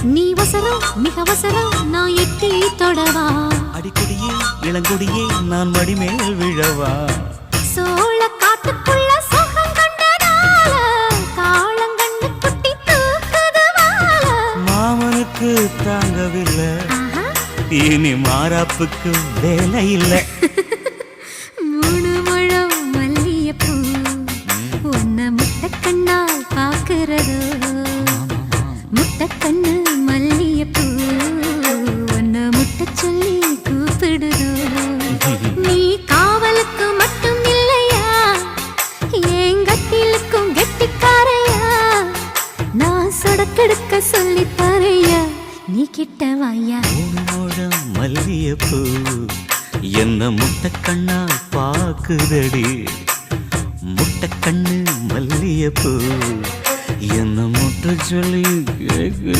நீ வசரம் மிக வசரம் நான் எட்டி தொடவா அடிக்கடியே இளங்கொடியே நான் மடிமேல் விழவா சோழ காட்டுக்குள்ள சோகம் கண்டதால காளங்கண்ணு குட்டி தூக்குதுவால மாமனுக்கு தாங்கவில்லை இனி மாறாப்புக்கு வேலை இல்லை மூணு முழம் மல்லியப்பூ உன்னை முட்டைக்கண்ணால் பாக்குறதோ முட்டைக்கண்ணு மல்லியப்பூ உன்னை முட்டை சொல்லி கூப்பிடுதோ நீ காவலுக்கு மட்டும் இல்லையா எங்கட்டிலுக்கும் கெட்டிக்காரையா நான் சொடக்கெடுக்க சொல்லி தரையா நீ கிட்ட வாயா மல்லியப்பூ என்ன முட்டைக்கண்ணா பாக்குதடி முட்டைக்கண்ணு மல்லியப்பூ என்ன முட்டை சொல்லி கேக்குது